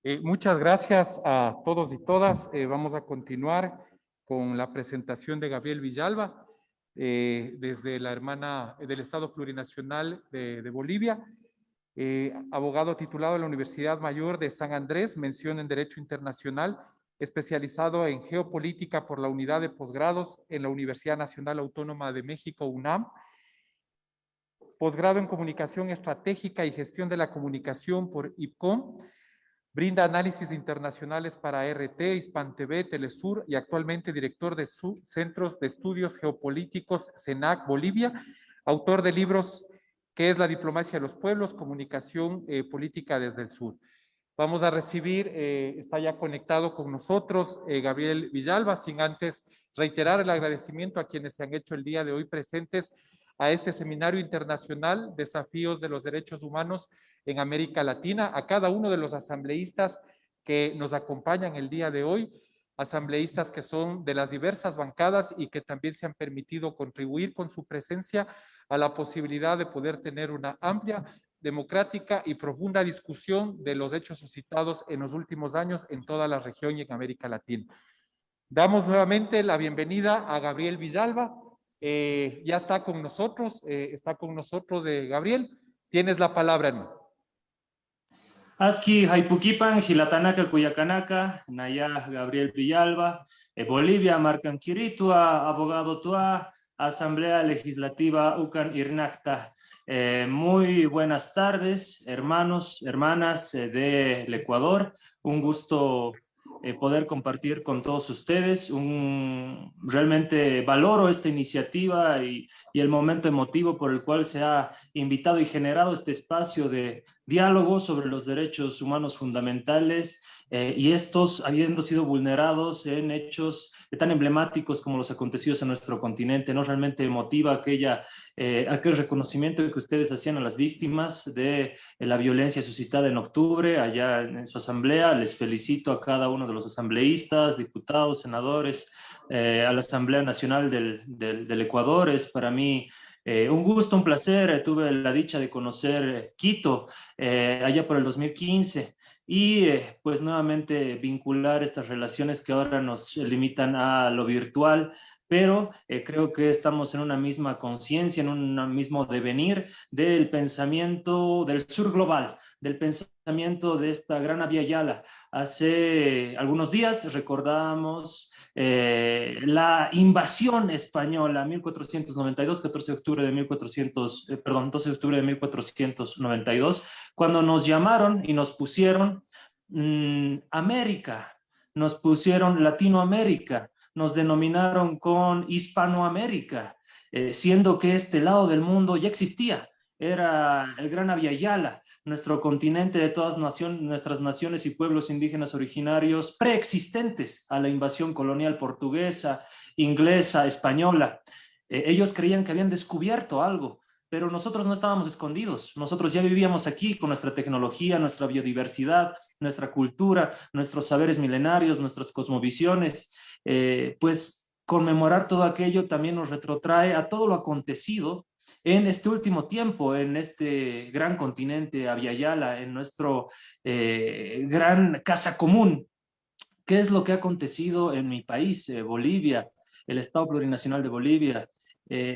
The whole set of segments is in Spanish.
Muchas gracias a todos y todas. Vamos a continuar con la presentación de Gabriel Villalba, desde la hermana del Estado Plurinacional de Bolivia, abogado titulado en la Universidad Mayor de San Andrés, mención en Derecho Internacional, especializado en Geopolítica por la Unidad de Posgrados en la Universidad Nacional Autónoma de México, UNAM, posgrado en Comunicación Estratégica y Gestión de la Comunicación por IPCOM. Brinda análisis internacionales para RT, Hispan TV, Telesur y actualmente director de Centros de Estudios Geopolíticos, CENAC, Bolivia, autor de libros ¿Qué es la diplomacia de los pueblos? Comunicación política desde el sur. Vamos a recibir, está ya conectado con nosotros Gabriel Villalba, sin antes reiterar el agradecimiento a quienes se han hecho el día de hoy presentes a este seminario internacional, Desafíos de los Derechos Humanos en América Latina, a cada uno de los asambleístas que nos acompañan el día de hoy, asambleístas que son de las diversas bancadas y que también se han permitido contribuir con su presencia a la posibilidad de poder tener una amplia, democrática y profunda discusión de los hechos suscitados en los últimos años en toda la región y en América Latina. Damos nuevamente la bienvenida a Gabriel Villalba. Ya está con nosotros, Gabriel. Tienes la palabra, hermano. Aski Haipukipan, Gilatanaka, Cuyacanaka, Naya Gabriel Villalba, Bolivia, Marcanquiritua, abogado Tua, Asamblea Legislativa Ucan Irnacta. Muy buenas tardes, hermanos, hermanas del Ecuador. Un gusto poder compartir con todos ustedes. Realmente valoro esta iniciativa y el momento emotivo por el cual se ha invitado y generado este espacio de diálogo sobre los derechos humanos fundamentales y estos habiendo sido vulnerados en hechos tan emblemáticos como los acontecidos en nuestro continente. ¿No? Realmente emotiva aquel reconocimiento que ustedes hacían a las víctimas de la violencia suscitada en octubre allá en su asamblea. Les felicito a cada uno de los asambleístas, diputados, senadores, a la Asamblea Nacional del Ecuador. Es para mí un gusto, un placer. Tuve la dicha de conocer Quito allá por el 2015 y pues nuevamente vincular estas relaciones que ahora nos limitan a lo virtual, pero creo que estamos en una misma conciencia, en un mismo devenir del pensamiento del sur global, del pensamiento de esta gran Abya Yala. Hace algunos días recordamos la invasión española, 1492, 14 de octubre de 12 de octubre de 1492, cuando nos llamaron y nos pusieron América, nos pusieron Latinoamérica, nos denominaron con Hispanoamérica, siendo que este lado del mundo ya existía, era el gran Abya Yala, nuestro continente de todas nuestras naciones y pueblos indígenas originarios preexistentes a la invasión colonial portuguesa, inglesa, española. Ellos creían que habían descubierto algo, pero nosotros no estábamos escondidos. Nosotros ya vivíamos aquí con nuestra tecnología, nuestra biodiversidad, nuestra cultura, nuestros saberes milenarios, nuestras cosmovisiones. Pues conmemorar todo aquello también nos retrotrae a todo lo acontecido en este último tiempo, en este gran continente Abya Yala, en nuestro gran casa común. ¿Qué es lo que ha acontecido en mi país, Bolivia, el Estado Plurinacional de Bolivia?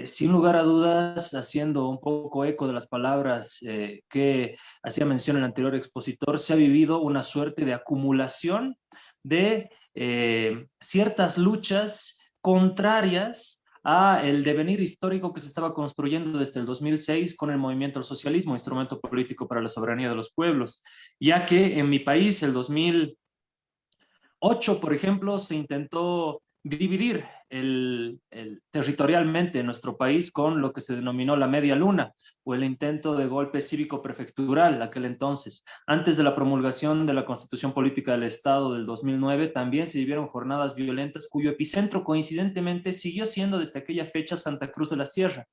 Sin lugar a dudas, haciendo un poco eco de las palabras que hacía mención el anterior expositor, se ha vivido una suerte de acumulación de ciertas luchas contrarias a el devenir histórico que se estaba construyendo desde el 2006 con el movimiento al socialismo, instrumento político para la soberanía de los pueblos, ya que en mi país, el 2008, por ejemplo, se intentó dividir territorialmente nuestro país con lo que se denominó la media luna, o el intento de golpe cívico-prefectural aquel entonces. Antes de la promulgación de la Constitución Política del Estado del 2009, también se vivieron jornadas violentas cuyo epicentro coincidentemente siguió siendo desde aquella fecha Santa Cruz de la Sierra.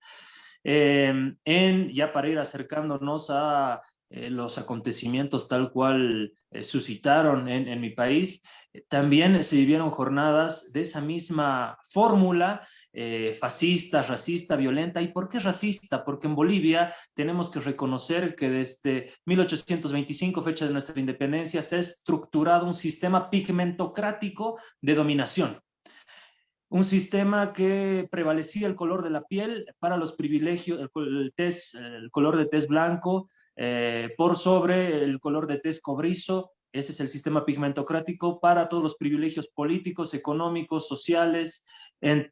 Ya para ir acercándonos a los acontecimientos tal cual suscitaron en mi país, también se vivieron jornadas de esa misma fórmula fascista, racista, violenta. ¿Y por qué racista? Porque en Bolivia tenemos que reconocer que desde 1825, fecha de nuestra independencia, se ha estructurado un sistema pigmentocrático de dominación. Un sistema que prevalecía el color de la piel para los privilegios, el color de tez blanco por sobre el color de tez cobrizo. Ese es el sistema pigmentocrático para todos los privilegios políticos, económicos, sociales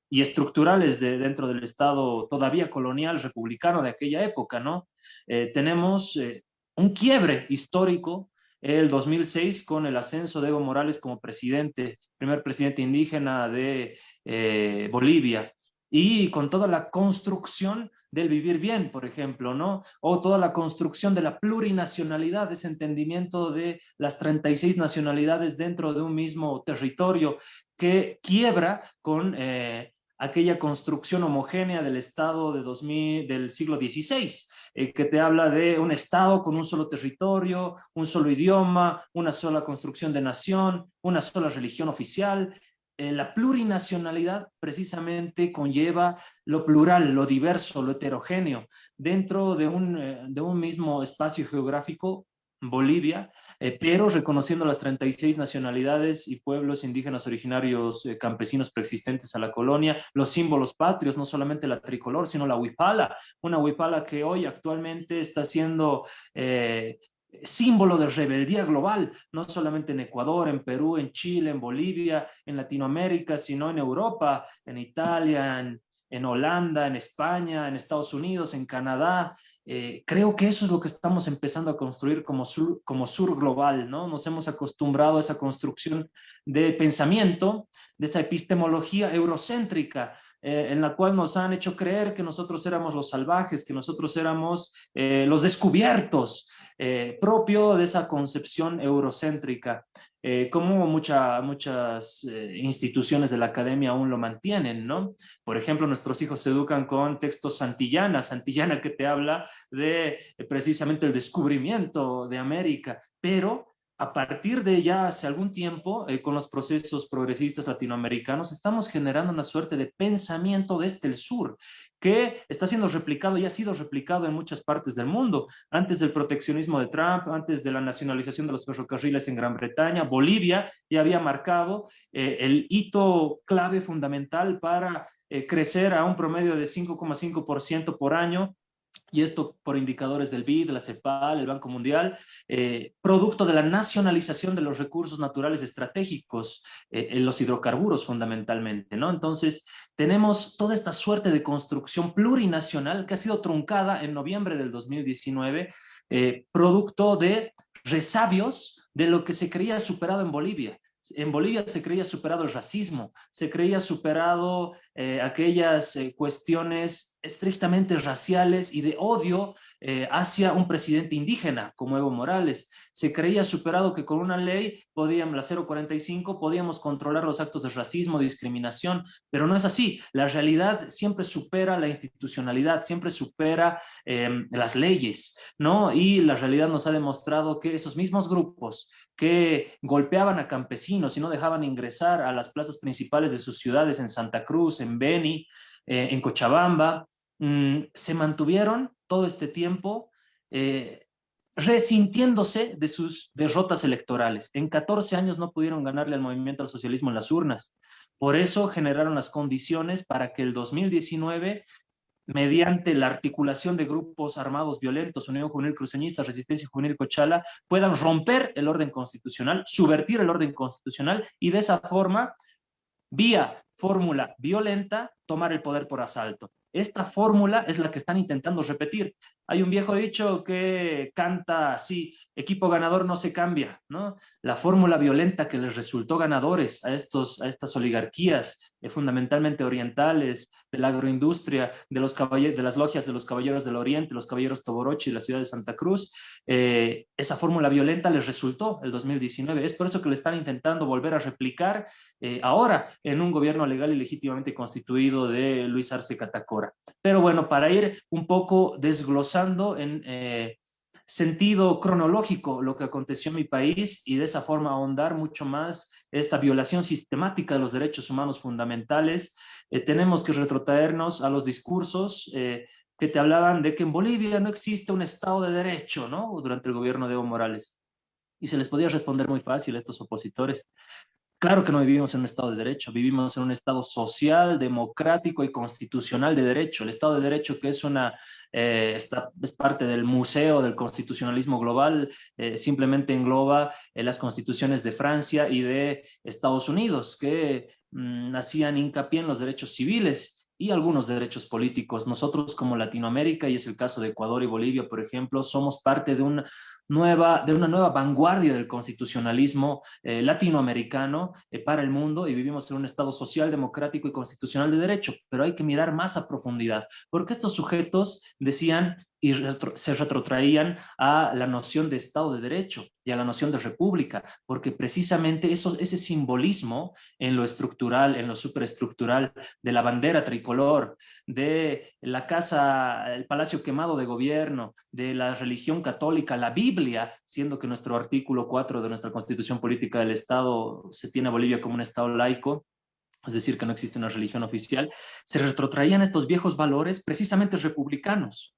y estructurales dentro del Estado todavía colonial republicano de aquella época, ¿no? Tenemos un quiebre histórico el 2006 con el ascenso de Evo Morales como presidente, primer presidente indígena de Bolivia, y con toda la construcción del vivir bien, por ejemplo, ¿no? O toda la construcción de la plurinacionalidad, ese entendimiento de las 36 nacionalidades dentro de un mismo territorio que quiebra con aquella construcción homogénea del Estado del siglo XVI, que te habla de un Estado con un solo territorio, un solo idioma, una sola construcción de nación, una sola religión oficial. La plurinacionalidad precisamente conlleva lo plural, lo diverso, lo heterogéneo, dentro de un mismo espacio geográfico, Bolivia, pero reconociendo las 36 nacionalidades y pueblos indígenas originarios campesinos preexistentes a la colonia, los símbolos patrios, no solamente la tricolor, sino la huipala, una huipala que hoy actualmente está siendo símbolo de rebeldía global, no solamente en Ecuador, en Perú, en Chile, en Bolivia, en Latinoamérica, sino en Europa, en Italia, en Holanda, en España, en Estados Unidos, en Canadá. Creo que eso es lo que estamos empezando a construir como sur global, ¿no? Nos hemos acostumbrado a esa construcción de pensamiento, de esa epistemología eurocéntrica, en la cual nos han hecho creer que nosotros éramos los salvajes, que nosotros éramos los descubiertos, propio de esa concepción eurocéntrica, como muchas instituciones de la academia aún lo mantienen, ¿no? Por ejemplo, nuestros hijos se educan con textos Santillana que te habla de precisamente el descubrimiento de América, pero a partir de ya hace algún tiempo, con los procesos progresistas latinoamericanos, estamos generando una suerte de pensamiento desde el sur, que está siendo replicado y ha sido replicado en muchas partes del mundo. Antes del proteccionismo de Trump, antes de la nacionalización de los ferrocarriles en Gran Bretaña, Bolivia ya había marcado el hito clave fundamental para crecer a un promedio de 5,5% por año, y esto por indicadores del BID, la CEPAL, el Banco Mundial, producto de la nacionalización de los recursos naturales estratégicos, en los hidrocarburos fundamentalmente, ¿no? Entonces, tenemos toda esta suerte de construcción plurinacional que ha sido truncada en noviembre del 2019, producto de resabios de lo que se creía superado en Bolivia. En Bolivia se creía superado el racismo, se creía superado aquellas cuestiones estrictamente raciales y de odio hacia un presidente indígena como Evo Morales. Se creía superado que con una ley, la 045, podíamos controlar los actos de racismo, discriminación, pero no es así. La realidad siempre supera la institucionalidad, siempre supera las leyes, ¿no? Y la realidad nos ha demostrado que esos mismos grupos que golpeaban a campesinos y no dejaban ingresar a las plazas principales de sus ciudades, en Santa Cruz, en Beni, en Cochabamba, se mantuvieron todo este tiempo resintiéndose de sus derrotas electorales. En 14 años no pudieron ganarle al movimiento al socialismo en las urnas. Por eso generaron las condiciones para que el 2019, mediante la articulación de grupos armados violentos, Unión Juvenil Cruceñista, Resistencia Juvenil Cochala, puedan romper el orden constitucional, subvertir el orden constitucional y de esa forma, vía fórmula violenta, tomar el poder por asalto. Esta fórmula es la que están intentando repetir. Hay un viejo dicho que canta así: equipo ganador no se cambia, ¿no? La fórmula violenta que les resultó ganadores a estas oligarquías fundamentalmente orientales, de la agroindustria, de las logias de los caballeros del Oriente, los caballeros Toborochi y la ciudad de Santa Cruz, esa fórmula violenta les resultó el 2019. Es por eso que le están intentando volver a replicar ahora en un gobierno legal y legítimamente constituido de Luis Arce Catacora. Pero bueno, para ir un poco desglosando en sentido cronológico lo que aconteció en mi país y de esa forma ahondar mucho más esta violación sistemática de los derechos humanos fundamentales. Tenemos que retrotraernos a los discursos que te hablaban de que en Bolivia no existe un Estado de Derecho, ¿no? Durante el gobierno de Evo Morales. Y se les podía responder muy fácil a estos opositores. Claro que no vivimos en un Estado de Derecho, vivimos en un Estado social, democrático y constitucional de derecho. El Estado de Derecho, que es es parte del museo del constitucionalismo global, simplemente engloba las constituciones de Francia y de Estados Unidos, que hacían hincapié en los derechos civiles y algunos derechos políticos. Nosotros como Latinoamérica, y es el caso de Ecuador y Bolivia, por ejemplo, somos parte de una nueva vanguardia del constitucionalismo latinoamericano para el mundo y vivimos en un Estado social, democrático y constitucional de derecho, pero hay que mirar más a profundidad, porque estos sujetos decían y se retrotraían a la noción de Estado de Derecho y a la noción de república, porque precisamente ese simbolismo en lo estructural, en lo superestructural, de la bandera tricolor, de la casa, el palacio quemado de gobierno, de la religión católica, la Biblia, siendo que nuestro artículo 4 de nuestra Constitución Política del Estado se tiene a Bolivia como un Estado laico, es decir, que no existe una religión oficial, se retrotraían estos viejos valores precisamente republicanos.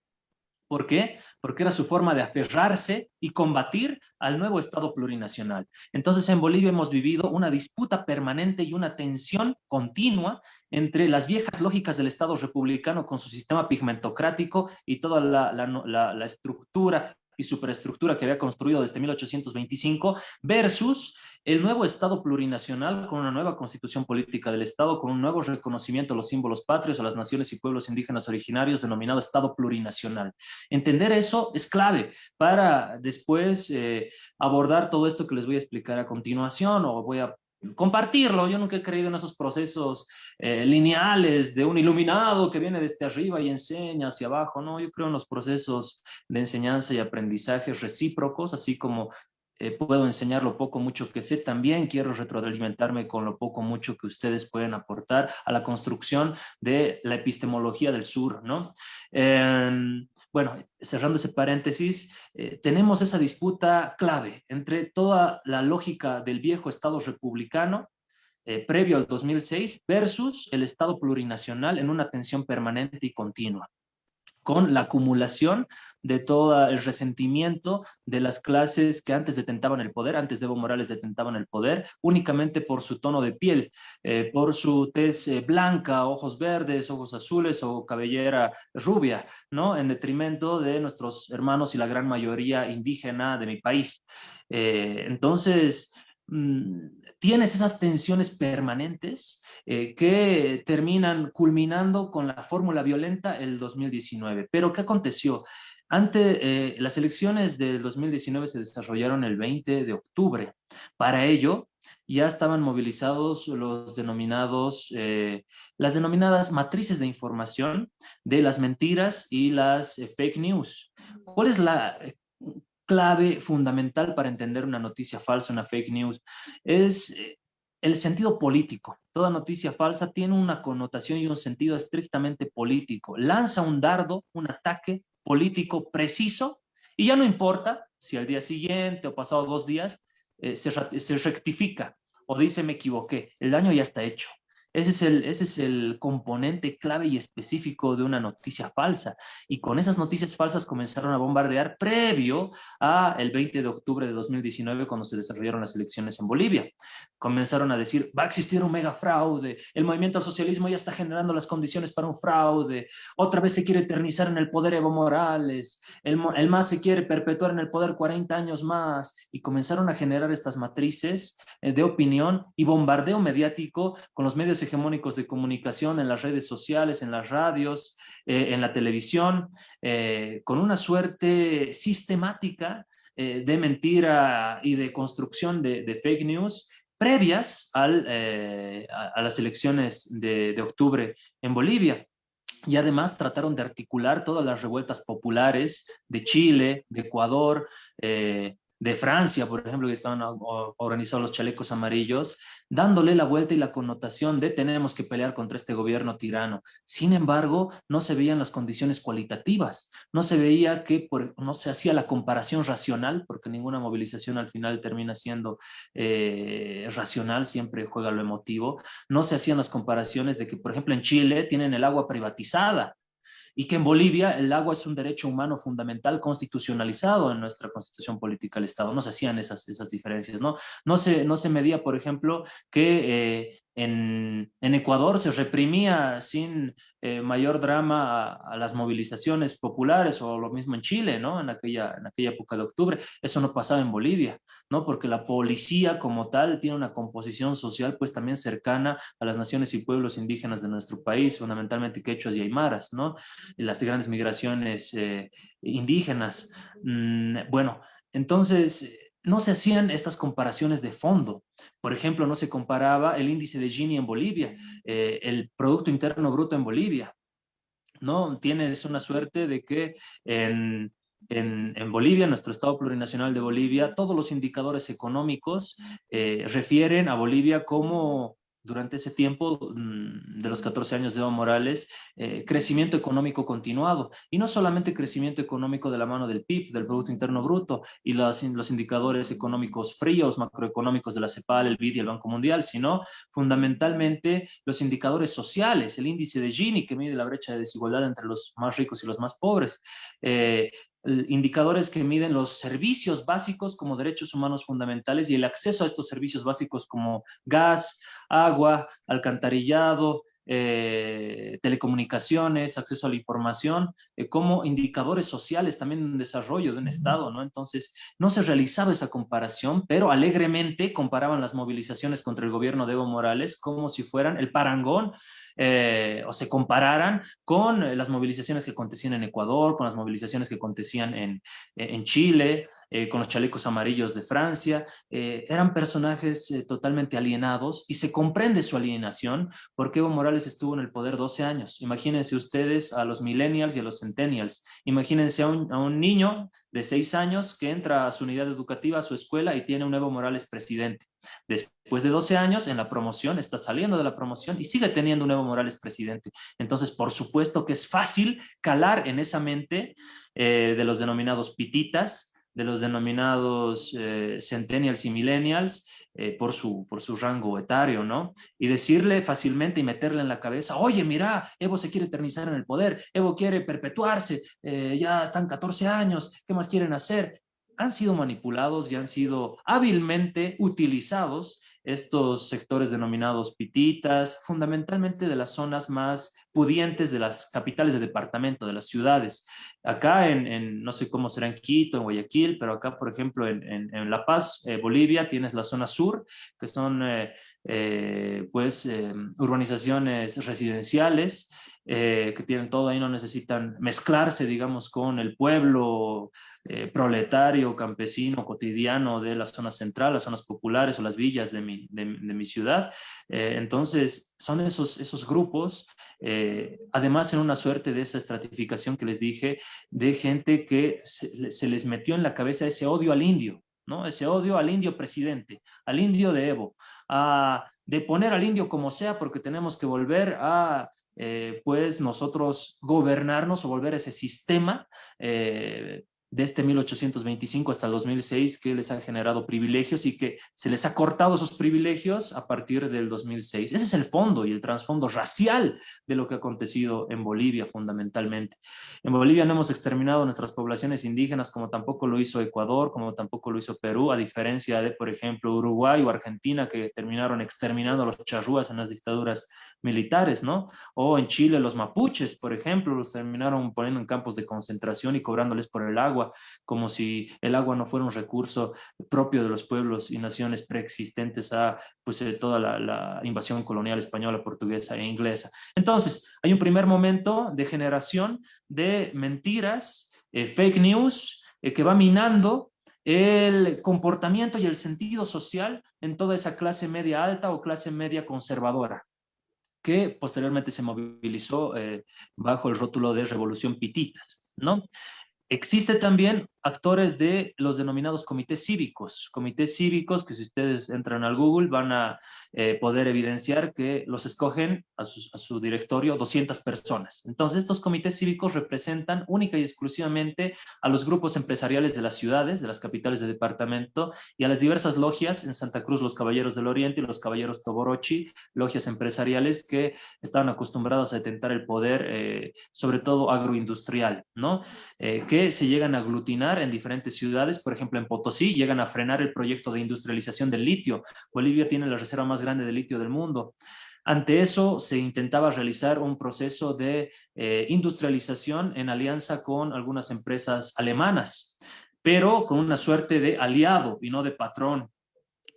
¿Por qué? Porque era su forma de aferrarse y combatir al nuevo Estado plurinacional. Entonces, en Bolivia hemos vivido una disputa permanente y una tensión continua entre las viejas lógicas del Estado republicano con su sistema pigmentocrático y toda la estructura y superestructura que había construido desde 1825 versus el nuevo Estado plurinacional con una nueva constitución política del Estado, con un nuevo reconocimiento a los símbolos patrios, a las naciones y pueblos indígenas originarios, denominado Estado plurinacional. Entender eso es clave para después abordar todo esto que les voy a explicar a continuación o voy a compartirlo. Yo nunca he creído en esos procesos lineales de un iluminado que viene desde arriba y enseña hacia abajo. No, yo creo en los procesos de enseñanza y aprendizaje recíprocos, así como puedo enseñar lo poco mucho que sé, también quiero retroalimentarme con lo poco mucho que ustedes pueden aportar a la construcción de la epistemología del sur, ¿no? Bueno, cerrando ese paréntesis, tenemos esa disputa clave entre toda la lógica del viejo Estado republicano previo al 2006 versus el Estado plurinacional en una tensión permanente y continua, con la acumulación de todo el resentimiento de las clases que antes detentaban el poder, antes de Evo Morales detentaban el poder, únicamente por su tono de piel, por su tez blanca, ojos verdes, ojos azules o cabellera rubia, ¿no? En detrimento de nuestros hermanos y la gran mayoría indígena de mi país. Entonces, tienes esas tensiones permanentes que terminan culminando con la fórmula violenta el 2019. Pero ¿qué aconteció? Las elecciones del 2019 se desarrollaron el 20 de octubre. Para ello, ya estaban movilizados las denominadas matrices de información de las mentiras y las fake news. ¿Cuál es la clave fundamental para entender una noticia falsa, una fake news? Es el sentido político. Toda noticia falsa tiene una connotación y un sentido estrictamente político. Lanza un dardo, un ataque político preciso, y ya no importa si al día siguiente o pasado 2 días se rectifica o dice me equivoqué, el daño ya está hecho. Ese es el componente clave y específico de una noticia falsa. Y con esas noticias falsas comenzaron a bombardear previo a el 20 de octubre de 2019, cuando se desarrollaron las elecciones en Bolivia. Comenzaron a decir, va a existir un mega fraude, el movimiento al socialismo ya está generando las condiciones para un fraude, otra vez se quiere eternizar en el poder Evo Morales, el MAS se quiere perpetuar en el poder 40 años más, y comenzaron a generar estas matrices de opinión y bombardeo mediático con los medios hegemónicos de comunicación, en las redes sociales, en las radios, en la televisión, con una suerte sistemática de mentira y de construcción de fake news previas a las elecciones de octubre en Bolivia. Y además trataron de articular todas las revueltas populares de Chile, de Ecuador, de Francia, por ejemplo, que estaban organizados los chalecos amarillos, dándole la vuelta y la connotación de tenemos que pelear contra este gobierno tirano. Sin embargo, no se veían las condiciones cualitativas, no se veía no se hacía la comparación racional, porque ninguna movilización al final termina siendo racional, siempre juega lo emotivo. No se hacían las comparaciones de que, por ejemplo, en Chile tienen el agua privatizada, y que en Bolivia el agua es un derecho humano fundamental constitucionalizado en nuestra constitución política del Estado. No se hacían esas diferencias, ¿no? No se medía, por ejemplo, que en Ecuador se reprimía sin mayor drama a las movilizaciones populares, o lo mismo en Chile, ¿no? En aquella época de octubre. Eso no pasaba en Bolivia, ¿no? Porque la policía como tal tiene una composición social pues también cercana a las naciones y pueblos indígenas de nuestro país, fundamentalmente quechuas y aymaras, ¿no? Las grandes migraciones indígenas. Bueno, entonces no se hacían estas comparaciones de fondo. Por ejemplo, no se comparaba el índice de Gini en Bolivia, el Producto Interno Bruto en Bolivia, ¿no? Tienes una suerte de que en Bolivia, nuestro Estado Plurinacional de Bolivia, todos los indicadores económicos refieren a Bolivia como, durante ese tiempo de los 14 años de Evo Morales, crecimiento económico continuado. Y no solamente crecimiento económico de la mano del PIB, del Producto Interno Bruto, y los indicadores económicos fríos, macroeconómicos de la CEPAL, el BID y el Banco Mundial, sino fundamentalmente los indicadores sociales, el índice de Gini, que mide la brecha de desigualdad entre los más ricos y los más pobres, indicadores que miden los servicios básicos como derechos humanos fundamentales y el acceso a estos servicios básicos como gas, agua, alcantarillado, telecomunicaciones, acceso a la información, como indicadores sociales también en desarrollo de un Estado, ¿no? Entonces, no se realizaba esa comparación, pero alegremente comparaban las movilizaciones contra el gobierno de Evo Morales como si fueran el parangón, o se compararan con las movilizaciones que acontecían en Ecuador, con las movilizaciones que acontecían en Chile, con los chalecos amarillos de Francia. Eran personajes totalmente alienados, y se comprende su alienación porque Evo Morales estuvo en el poder 12 años. Imagínense ustedes a los millennials y a los centennials. Imagínense a un niño de 6 años que entra a su unidad educativa, a su escuela, y tiene un Evo Morales presidente. Después de 12 años en la promoción, está saliendo de la promoción y sigue teniendo un Evo Morales presidente. Entonces, por supuesto que es fácil calar en esa mente de los denominados pititas, de los denominados centennials y millennials, por su rango etario, ¿no? Y decirle fácilmente y meterle en la cabeza, oye, mira, Evo se quiere eternizar en el poder, Evo quiere perpetuarse, ya están 14 años, ¿qué más quieren hacer? Han sido manipulados y han sido hábilmente utilizados estos sectores denominados pititas, fundamentalmente de las zonas más pudientes de las capitales de departamento, de las ciudades. Acá no sé cómo será en Quito, en Guayaquil, pero acá, por ejemplo, en La Paz, Bolivia, tienes la zona sur, que son urbanizaciones residenciales, que tienen todo ahí, no necesitan mezclarse, digamos, con el pueblo proletario, campesino, cotidiano de la zona central, las zonas populares o las villas de mi ciudad. Entonces, son esos grupos, además en una suerte de esa estratificación que les dije, de gente que se les metió en la cabeza ese odio al indio, ¿no? Ese odio al indio presidente, al indio de Evo, de poner al indio como sea, porque tenemos que volver a pues nosotros gobernarnos o volver a ese sistema desde 1825 hasta el 2006 que les ha generado privilegios y que se les ha cortado esos privilegios a partir del 2006. Ese es el fondo y el trasfondo racial de lo que ha acontecido en Bolivia fundamentalmente. En Bolivia no hemos exterminado nuestras poblaciones indígenas como tampoco lo hizo Ecuador, como tampoco lo hizo Perú, a diferencia de, por ejemplo, Uruguay o Argentina, que terminaron exterminando a los charrúas en las dictaduras militares, ¿no? O en Chile los mapuches, por ejemplo, los terminaron poniendo en campos de concentración y cobrándoles por el agua, como si el agua no fuera un recurso propio de los pueblos y naciones preexistentes a pues, toda la invasión colonial española, portuguesa e inglesa. Entonces, hay un primer momento de generación de mentiras, fake news, que va minando el comportamiento y el sentido social en toda esa clase media alta o clase media conservadora, que posteriormente se movilizó bajo el rótulo de Revolución Pititas, ¿no? Existe también actores de los denominados comités cívicos que si ustedes entran al Google van a poder evidenciar que los escogen a su directorio 200 personas. Entonces, estos comités cívicos representan única y exclusivamente a los grupos empresariales de las ciudades, de las capitales de departamento, y a las diversas logias, en Santa Cruz los Caballeros del Oriente y los Caballeros Toborochi, logias empresariales que estaban acostumbrados a detentar el poder, sobre todo agroindustrial, ¿no? Que se llegan a aglutinar en diferentes ciudades. Por ejemplo, en Potosí llegan a frenar el proyecto de industrialización del litio. Bolivia tiene la reserva más grande de litio del mundo. Ante eso, se intentaba realizar un proceso de industrialización en alianza con algunas empresas alemanas, pero con una suerte de aliado y no de patrón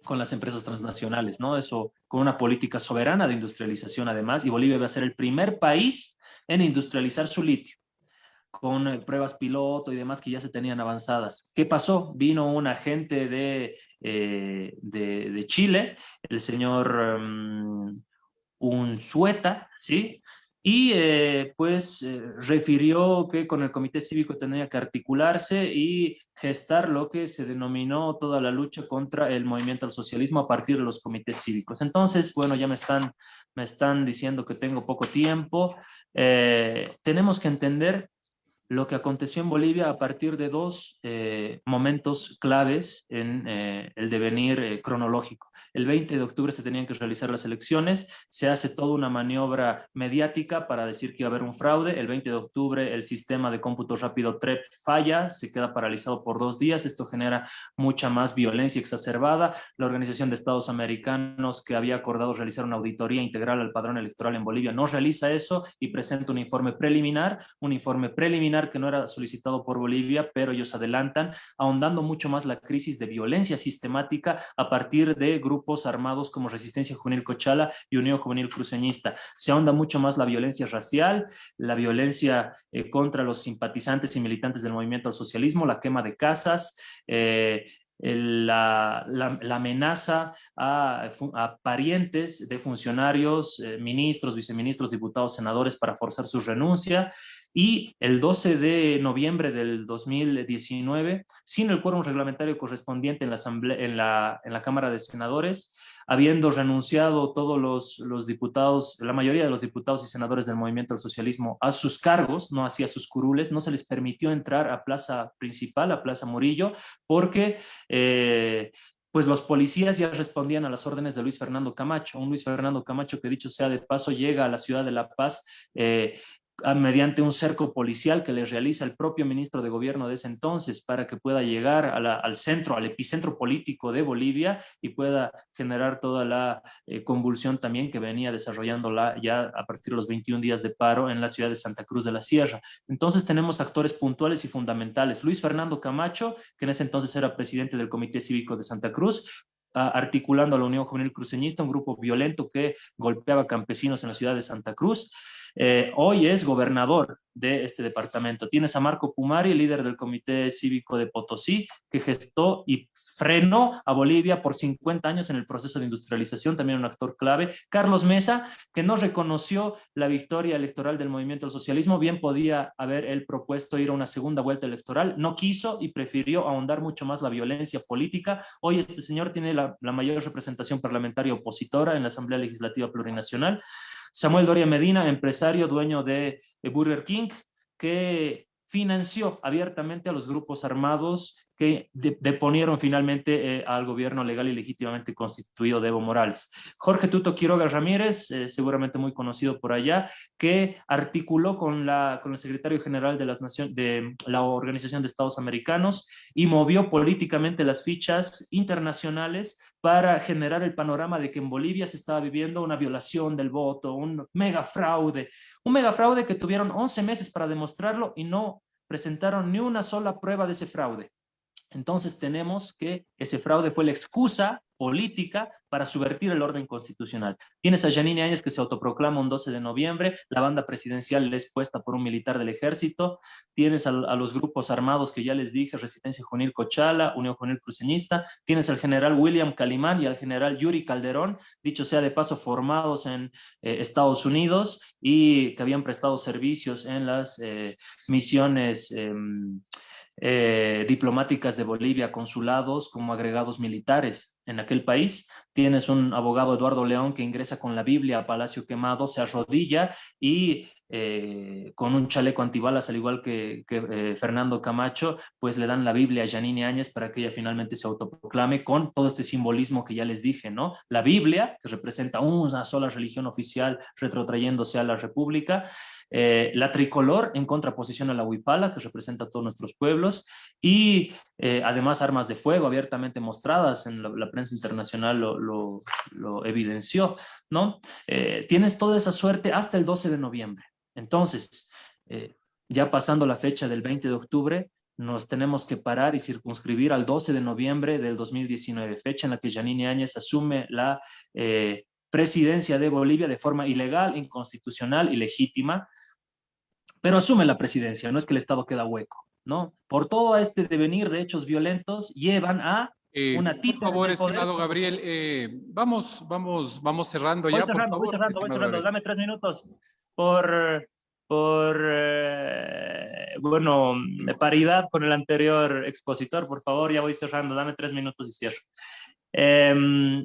con las empresas transnacionales, ¿no? Eso con una política soberana de industrialización además, y Bolivia va a ser el primer país en industrializar su litio, con pruebas piloto y demás que ya se tenían avanzadas. ¿Qué pasó? Vino un agente de Chile, el señor Unzueta, ¿sí? Y refirió que con el Comité Cívico tenía que articularse y gestar lo que se denominó toda la lucha contra el movimiento al socialismo a partir de los comités cívicos. Entonces, bueno, ya me están diciendo que tengo poco tiempo. Tenemos que entender lo que aconteció en Bolivia a partir de dos momentos claves en el devenir cronológico. El 20 de octubre se tenían que realizar las elecciones, se hace toda una maniobra mediática para decir que iba a haber un fraude. El 20 de octubre el sistema de cómputo rápido TREP falla, se queda paralizado por 2 días, esto genera mucha más violencia exacerbada. La Organización de Estados Americanos, que había acordado realizar una auditoría integral al padrón electoral en Bolivia, no realiza eso y presenta un informe preliminar que no era solicitado por Bolivia, pero ellos adelantan, ahondando mucho más la crisis de violencia sistemática a partir de grupos armados como Resistencia Juvenil Cochala y Unión Juvenil Cruceñista. Se ahonda mucho más la violencia racial, la violencia contra los simpatizantes y militantes del movimiento al socialismo, la quema de casas, la amenaza a parientes de funcionarios, ministros, viceministros, diputados, senadores para forzar su renuncia. Y el 12 de noviembre del 2019, sin el quórum reglamentario correspondiente en la Cámara de Senadores, habiendo renunciado todos los diputados, la mayoría de los diputados y senadores del movimiento al socialismo a sus cargos, no hacia sus curules, no se les permitió entrar a Plaza Principal, a Plaza Murillo, porque pues los policías ya respondían a las órdenes de Luis Fernando Camacho, un Luis Fernando Camacho que, dicho sea de paso, llega a la ciudad de La Paz mediante un cerco policial que le realiza el propio ministro de gobierno de ese entonces para que pueda llegar al centro, al epicentro político de Bolivia y pueda generar toda la convulsión también que venía desarrollándola ya a partir de los 21 días de paro en la ciudad de Santa Cruz de la Sierra. Entonces tenemos actores puntuales y fundamentales. Luis Fernando Camacho, que en ese entonces era presidente del Comité Cívico de Santa Cruz, articulando a la Unión Juvenil Cruceñista, un grupo violento que golpeaba campesinos en la ciudad de Santa Cruz. Hoy es gobernador de este departamento. Tienes a Marco Pumari, líder del Comité Cívico de Potosí, que gestó y frenó a Bolivia por 50 años en el proceso de industrialización, también un actor clave. Carlos Mesa, que no reconoció la victoria electoral del movimiento al socialismo, bien podía haber él propuesto ir a una segunda vuelta electoral, no quiso y prefirió ahondar mucho más la violencia política. Hoy este señor tiene la mayor representación parlamentaria opositora en la Asamblea Legislativa Plurinacional. Samuel Doria Medina, empresario, dueño de Burger King, que financió abiertamente a los grupos armados que deponieron finalmente al gobierno legal y legítimamente constituido de Evo Morales. Jorge Tuto Quiroga Ramírez, seguramente muy conocido por allá, que articuló con el secretario general de la Organización de Estados Americanos y movió políticamente las fichas internacionales para generar el panorama de que en Bolivia se estaba viviendo una violación del voto, un megafraude que tuvieron 11 meses para demostrarlo y no presentaron ni una sola prueba de ese fraude. Entonces tenemos que ese fraude fue la excusa política para subvertir el orden constitucional. Tienes a Yanine Áñez, que se autoproclama un 12 de noviembre, la banda presidencial es puesta por un militar del ejército, tienes a los grupos armados que ya les dije, Resistencia Juvenil Cochala, Unión Juvenil Cruceñista, tienes al general William Calimán y al general Yuri Calderón, dicho sea de paso, formados en Estados Unidos y que habían prestado servicios en las misiones diplomáticas de Bolivia, consulados como agregados militares en aquel país. Tienes un abogado, Eduardo León, que ingresa con la Biblia a Palacio Quemado, se arrodilla y con un chaleco antibalas, al igual que Fernando Camacho, pues le dan la Biblia a Yanine Áñez para que ella finalmente se autoproclame con todo este simbolismo que ya les dije, ¿no? La Biblia, que representa una sola religión oficial retrotrayéndose a la República, la tricolor en contraposición a la huipala, que representa a todos nuestros pueblos, y además armas de fuego abiertamente mostradas, en la prensa internacional lo evidenció, ¿no? Tienes toda esa suerte hasta el 12 de noviembre. Entonces, ya pasando la fecha del 20 de octubre, nos tenemos que parar y circunscribir al 12 de noviembre del 2019, fecha en la que Yanine Áñez asume la presidencia de Bolivia de forma ilegal, inconstitucional, ilegítima, pero asume la presidencia, no es que el Estado queda hueco, ¿no? Por todo este devenir de hechos violentos llevan a una Por títere favor, del poder. estimado Gabriel, vamos cerrando ya, por favor. Voy cerrando. Gabriel. Dame 3 minutos por bueno, paridad con el anterior expositor, por favor, ya voy cerrando, dame 3 minutos y cierro.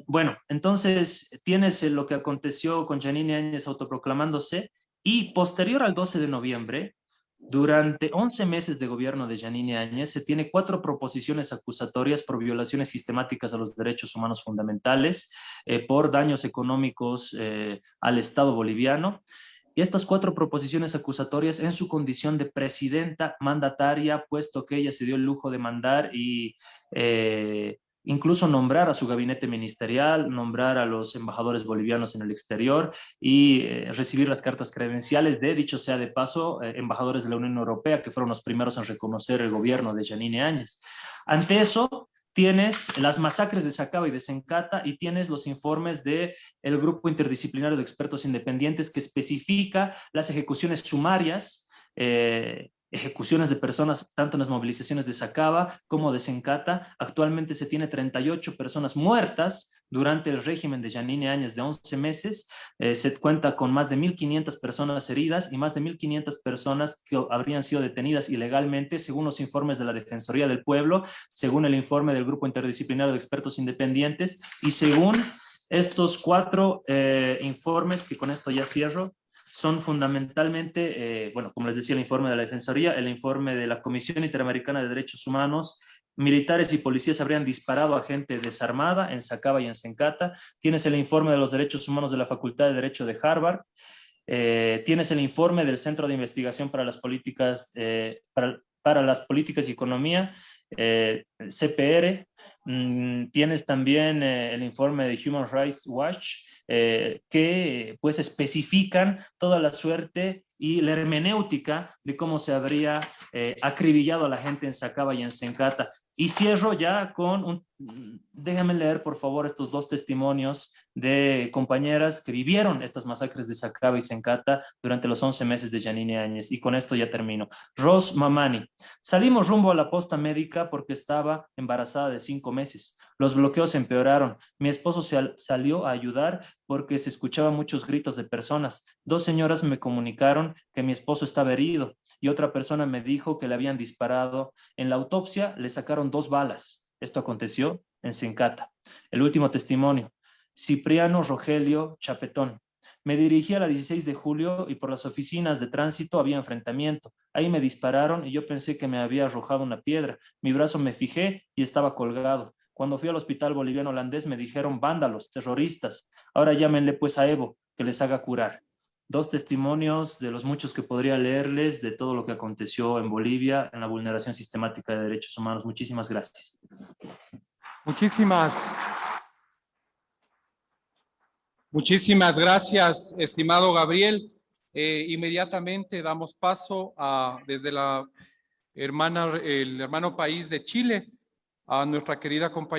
Bueno, entonces tienes lo que aconteció con Yanine Áñez autoproclamándose, y posterior al 12 de noviembre, durante 11 meses de gobierno de Yanine Áñez, se tiene 4 proposiciones acusatorias por violaciones sistemáticas a los derechos humanos fundamentales, por daños económicos al Estado boliviano. Y estas 4 proposiciones acusatorias en su condición de presidenta mandataria, puesto que ella se dio el lujo de mandar y incluso nombrar a su gabinete ministerial, nombrar a los embajadores bolivianos en el exterior y recibir las cartas credenciales de, dicho sea de paso, embajadores de la Unión Europea, que fueron los primeros en reconocer el gobierno de Yanine Áñez. Ante eso, tienes las masacres de Sacaba y de Sencata, y tienes los informes del Grupo Interdisciplinario de Expertos Independientes, que especifica las ejecuciones sumarias, ejecuciones de personas tanto en las movilizaciones de Sacaba como de Sencata. Actualmente se tiene 38 personas muertas durante el régimen de Yanine Áñez de 11 meses. Se cuenta con más de 1.500 personas heridas y más de 1.500 personas que habrían sido detenidas ilegalmente, según los informes de la Defensoría del Pueblo, según el informe del Grupo Interdisciplinario de Expertos Independientes, y según estos 4 informes, que con esto ya cierro, son fundamentalmente, bueno, como les decía, el informe de la Defensoría, el informe de la Comisión Interamericana de Derechos Humanos. Militares y policías habrían disparado a gente desarmada en Sacaba y en Sencata. Tienes el informe de los derechos humanos de la Facultad de Derecho de Harvard. Tienes el informe del Centro de Investigación para las Políticas, para las Políticas y Economía, CPR. Tienes también el informe de Human Rights Watch, que pues especifican toda la suerte y la hermenéutica de cómo se habría acribillado a la gente en Sacaba y en Sencata. Y cierro ya con déjame leer por favor estos 2 testimonios de compañeras que vivieron estas masacres de Sacaba y Sencata durante los 11 meses de Yanine Áñez, y con esto ya termino. Ros Mamani: salimos rumbo a la posta médica porque estaba embarazada de 5 meses. Los bloqueos empeoraron. Mi esposo salió a ayudar porque se escuchaban muchos gritos de personas. 2 señoras me comunicaron que mi esposo estaba herido y otra persona me dijo que le habían disparado. En la autopsia le sacaron 2 balas. Esto aconteció en Sencata. El último testimonio: Cipriano Rogelio Chapetón: me dirigí a la 16 de julio y por las oficinas de tránsito había enfrentamiento. Ahí me dispararon y yo pensé que me había arrojado una piedra. Mi brazo me fijé y estaba colgado. Cuando fui al hospital boliviano holandés me dijeron vándalos, terroristas. Ahora llámenle pues a Evo, que les haga curar. 2 testimonios de los muchos que podría leerles de todo lo que aconteció en Bolivia en la vulneración sistemática de derechos humanos. Muchísimas gracias. Muchísimas gracias, estimado Gabriel. Inmediatamente damos paso desde el hermano país de Chile, a nuestra querida compañera